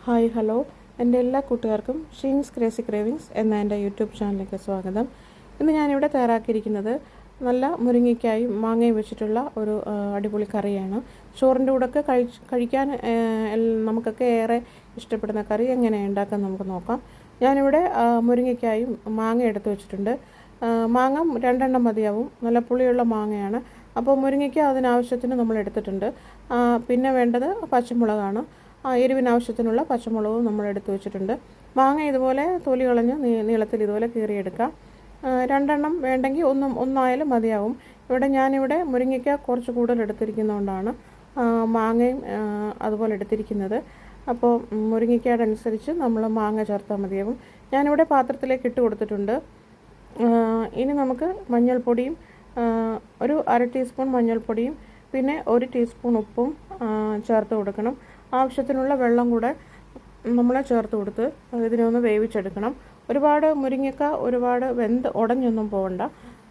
Hi hello എൻ്റെ എല്ലാ കൂട്ടുകാർക്കും ഷീൻസ് ക്രേസി ക്രേവിങ്സ് എന്ന എൻ്റെ യൂട്യൂബ് ചാനലിലേക്ക് സ്വാഗതം. ഇന്ന് ഞാനിവിടെ തയ്യാറാക്കിയിരിക്കുന്നത് നല്ല മുരിങ്ങയ്ക്കായും മാങ്ങയും വെച്ചിട്ടുള്ള ഒരു അടിപൊളി കറിയാണ്. ചോറിൻ്റെ കൂടെയൊക്കെ കഴിക്കാൻ നമുക്കൊക്കെ ഏറെ ഇഷ്ടപ്പെടുന്ന കറി എങ്ങനെയാണ് ഉണ്ടാക്കാൻ നമുക്ക് നോക്കാം. ഞാനിവിടെ മുരിങ്ങയ്ക്കായും മാങ്ങ എടുത്ത് വെച്ചിട്ടുണ്ട്. മാങ്ങ 2 എണ്ണം മതിയാവും. നല്ല പുളിയുള്ള മാങ്ങയാണ്. അപ്പോൾ മുരിങ്ങയ്ക്ക അതിനാവശ്യത്തിന് നമ്മൾ എടുത്തിട്ടുണ്ട്. പിന്നെ വേണ്ടത് പച്ചമുളകാണ്. എരിവിനാവശ്യത്തിനുള്ള പച്ചമുളകും നമ്മൾ എടുത്തു വെച്ചിട്ടുണ്ട്. മാങ്ങ ഇതുപോലെ തൊലി കളഞ്ഞ് നീളത്തിൽ ഇതുപോലെ കീറിയെടുക്കാം. 2 എണ്ണം വേണ്ടെങ്കിൽ ഒന്നായാലും മതിയാവും. ഞാനിവിടെ മുരിങ്ങയ്ക്ക കുറച്ച് കൂടുതൽ എടുത്തിരിക്കുന്നതുകൊണ്ടാണ് മാങ്ങയും അതുപോലെ എടുത്തിരിക്കുന്നത്. അപ്പോൾ മുരിങ്ങയ്ക്കയുടെ അനുസരിച്ച് നമ്മൾ മാങ്ങ ചേർത്താൽ മതിയാവും. ഞാനിവിടെ പാത്രത്തിലേക്ക് ഇട്ട് കൊടുത്തിട്ടുണ്ട്. ഇനി നമുക്ക് മഞ്ഞൾപ്പൊടിയും ഒരു 1/2 ടീസ്പൂൺ മഞ്ഞൾപ്പൊടിയും പിന്നെ 1 ടീസ്പൂൺ ഉപ്പും ചേർത്ത് കൊടുക്കണം. ആവശ്യത്തിനുള്ള വെള്ളം കൂടെ നമ്മൾ ചേർത്ത് കൊടുത്ത് ഇതിനെ ഒന്ന് വേവിച്ചെടുക്കണം. ഒരുപാട് മുരിങ്ങയ്ക്ക ഒരുപാട് ഉടഞ്ഞൊന്നും പോകണ്ട.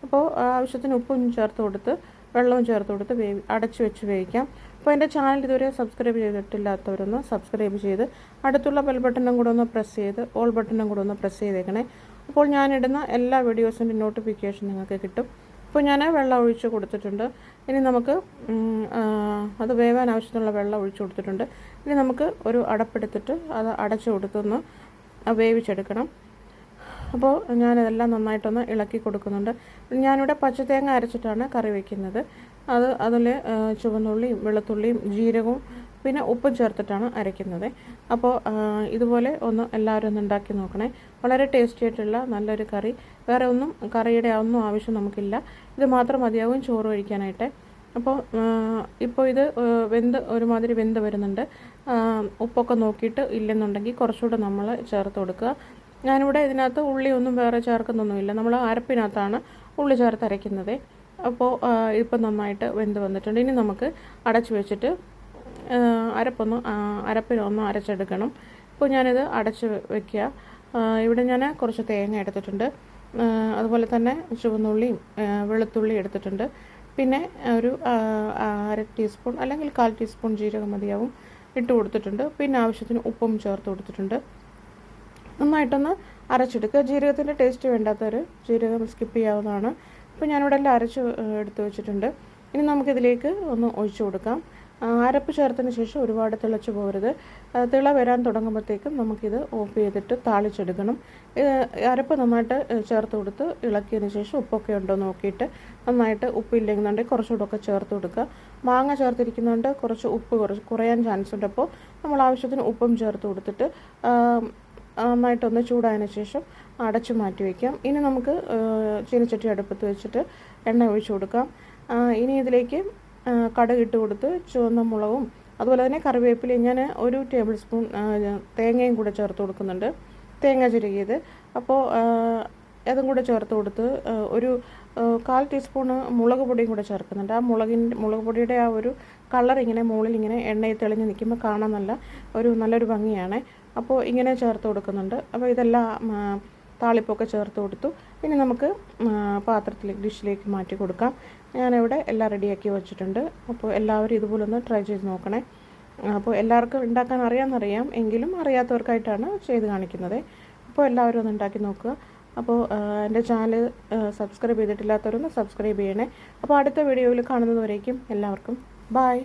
അപ്പോൾ ആവശ്യത്തിന് ഉപ്പും ചേർത്ത് കൊടുത്ത് വെള്ളവും ചേർത്ത് കൊടുത്ത് അടച്ച് വെച്ച് വേവിക്കാം. അപ്പോൾ എൻ്റെ ചാനൽ ഇതുവരെ സബ്സ്ക്രൈബ് ചെയ്തിട്ടില്ലാത്തവരൊന്ന് സബ്സ്ക്രൈബ് ചെയ്ത് അടുത്തുള്ള ബെൽ ബട്ടണും കൂടെ ഒന്ന് പ്രസ് ചെയ്ത് ഓൾ ബട്ടണും കൂടെ ഒന്ന് പ്രസ് ചെയ്തേക്കണേ. അപ്പോൾ ഞാനിടുന്ന എല്ലാ വീഡിയോസിൻ്റെ നോട്ടിഫിക്കേഷൻ നിങ്ങൾക്ക് കിട്ടും. ഇപ്പോൾ ഞാൻ വെള്ളം ഒഴിച്ച് കൊടുത്തിട്ടുണ്ട്. ഇനി നമുക്ക് അത് വേവാൻ ആവശ്യത്തിനുള്ള വെള്ളം ഒഴിച്ച് കൊടുത്തിട്ടുണ്ട്. ഇനി നമുക്ക് ഒരു അടപ്പെടുത്തിട്ട് അത് അടച്ചു കൊടുത്തൊന്ന് വേവിച്ചെടുക്കണം. അപ്പോൾ ഞാനിതെല്ലാം നന്നായിട്ടൊന്ന് ഇളക്കി കൊടുക്കുന്നുണ്ട്. ഞാനിവിടെ പച്ചത്തേങ്ങ അരച്ചിട്ടാണ് കറി വയ്ക്കുന്നത്. അതിൽ ചുവന്നുള്ളിയും വെളുത്തുള്ളിയും ജീരകവും പിന്നെ ഉപ്പും ചേർത്തിട്ടാണ് അരയ്ക്കുന്നത്. അപ്പോൾ ഇതുപോലെ എല്ലാവരും ഒന്ന് ഉണ്ടാക്കി നോക്കണേ. വളരെ ടേസ്റ്റി ആയിട്ടുള്ള നല്ലൊരു കറി. വേറെ കറിയുടെ ഒന്നും ആവശ്യം നമുക്കില്ല. ഇത് മാത്രം മതിയാവും ചോറ് കഴിക്കാനായിട്ട്. അപ്പോൾ ഇപ്പോൾ ഇത് ഒരുമാതിരി വെന്ത് വരുന്നുണ്ട്. ഉപ്പൊക്കെ നോക്കിയിട്ട് ഇല്ലെന്നുണ്ടെങ്കിൽ കുറച്ചുകൂടെ നമ്മൾ ചേർത്ത് കൊടുക്കുക. ഞാനിവിടെ ഇതിനകത്ത് ഉള്ളിയൊന്നും വേറെ ചേർക്കുന്നൊന്നുമില്ല. നമ്മൾ അരപ്പിനകത്താണ് ഉള്ളി ചേർത്ത് അരയ്ക്കുന്നത്. അപ്പോൾ ഇപ്പം നന്നായിട്ട് വെന്ത് വന്നിട്ടുണ്ട്. ഇനി നമുക്ക് അടച്ച് വെച്ചിട്ട് അരപ്പിനൊന്ന് അരച്ചെടുക്കണം. ഇപ്പോൾ ഞാനിത് അടച്ച് വയ്ക്കുക. ഇവിടെ ഞാൻ കുറച്ച് തേങ്ങ എടുത്തിട്ടുണ്ട്. അതുപോലെ തന്നെ ചുവന്നുള്ളിയും വെളുത്തുള്ളി എടുത്തിട്ടുണ്ട്. പിന്നെ ഒരു 1/2 ടീസ്പൂൺ അല്ലെങ്കിൽ 1/4 ടീസ്പൂൺ ജീരകം മതിയാവും ഇട്ട് കൊടുത്തിട്ടുണ്ട്. പിന്നെ ആവശ്യത്തിന് ഉപ്പും ചേർത്ത് കൊടുത്തിട്ടുണ്ട്. നന്നായിട്ടൊന്ന് അരച്ചെടുക്കുക. ജീരകത്തിൻ്റെ ടേസ്റ്റ് വേണ്ടാത്തവർ ജീരകം സ്കിപ്പ് ചെയ്യാവുന്നതാണ്. ഇപ്പോൾ ഞാനിവിടെ എല്ലാം എടുത്ത് വെച്ചിട്ടുണ്ട്. ഇനി നമുക്കിതിലേക്ക് ഒന്ന് ഒഴിച്ചു കൊടുക്കാം. അരപ്പ് ചേർത്തതിന് ശേഷം ഒരുപാട് തിളച്ച് പോകരുത്. തിള വരാൻ തുടങ്ങുമ്പോഴത്തേക്കും നമുക്കിത് ഓഫ് ചെയ്തിട്ട് താളിച്ചെടുക്കണം. അരപ്പ് നന്നായിട്ട് ചേർത്ത് കൊടുത്ത് ഇളക്കിയതിന് ശേഷം ഉപ്പൊക്കെ ഉണ്ടോ നോക്കിയിട്ട് നന്നായിട്ട് ഉപ്പില്ലെന്നുണ്ടെങ്കിൽ കുറച്ചുകൂടെ ഒക്കെ ചേർത്ത് കൊടുക്കുക. മാങ്ങ ചേർത്തിരിക്കുന്നതുകൊണ്ട് കുറച്ച് ഉപ്പ് കുറയാൻ ചാൻസ് ഉണ്ട്. അപ്പോൾ നമ്മൾ ആവശ്യത്തിന് ഉപ്പും ചേർത്ത് കൊടുത്തിട്ട് നന്നായിട്ടൊന്ന് ചൂടായതിനു ശേഷം അടച്ച് മാറ്റി വയ്ക്കാം. ഇനി നമുക്ക് ചീനച്ചട്ടി അടുപ്പത്ത് വെച്ചിട്ട് എണ്ണ ഒഴിച്ചു കൊടുക്കാം. ഇനി ഇതിലേക്ക് കടുക് ഇട്ട് കൊടുത്ത് ചുവന്ന മുളകും അതുപോലെ തന്നെ കറിവേപ്പിലയും ഞാൻ 1 ടേബിൾ സ്പൂൺ തേങ്ങയും കൂടെ ചേർത്ത് കൊടുക്കുന്നുണ്ട്. തേങ്ങ ചിരകിയത്. അപ്പോൾ അതും കൂടെ ചേർത്ത് കൊടുത്ത് ഒരു 1/4 ടീസ്പൂണ് മുളക് പൊടിയും കൂടെ ചേർക്കുന്നുണ്ട്. മുളക് പൊടിയുടെ ആ ഒരു കളർ ഇങ്ങനെ മുകളിൽ ഇങ്ങനെ എണ്ണയിൽ തെളിഞ്ഞ് നിൽക്കുമ്പോൾ കാണാൻ നല്ലൊരു ഭംഗിയാണ്. അപ്പോൾ ഇങ്ങനെ ചേർത്ത് കൊടുക്കുന്നുണ്ട്. അപ്പോൾ ഇതെല്ലാം താളിപ്പൊക്കെ ചേർത്ത് കൊടുത്തു. ഇനി നമുക്ക് ഡിഷിലേക്ക് മാറ്റി കൊടുക്കാം. ഞാനിവിടെ എല്ലാം റെഡിയാക്കി വെച്ചിട്ടുണ്ട്. അപ്പോൾ എല്ലാവരും ഇതുപോലെ ഒന്ന് ട്രൈ ചെയ്ത് നോക്കണേ. അപ്പോൾ എല്ലാവർക്കും ഉണ്ടാക്കാൻ അറിയാമെന്നറിയാം, എങ്കിലും അറിയാത്തവർക്കായിട്ടാണ് ചെയ്ത് കാണിക്കുന്നത്. അപ്പോൾ എല്ലാവരും ഒന്ന് ഉണ്ടാക്കി നോക്കുക. അപ്പോൾ എൻ്റെ ചാനൽ സബ്സ്ക്രൈബ് ചെയ്തിട്ടില്ലാത്തവരൊന്ന് സബ്സ്ക്രൈബ് ചെയ്യണേ. അപ്പോൾ അടുത്ത വീഡിയോയിൽ കാണുന്നതുവരേക്കും എല്ലാവർക്കും ബൈ.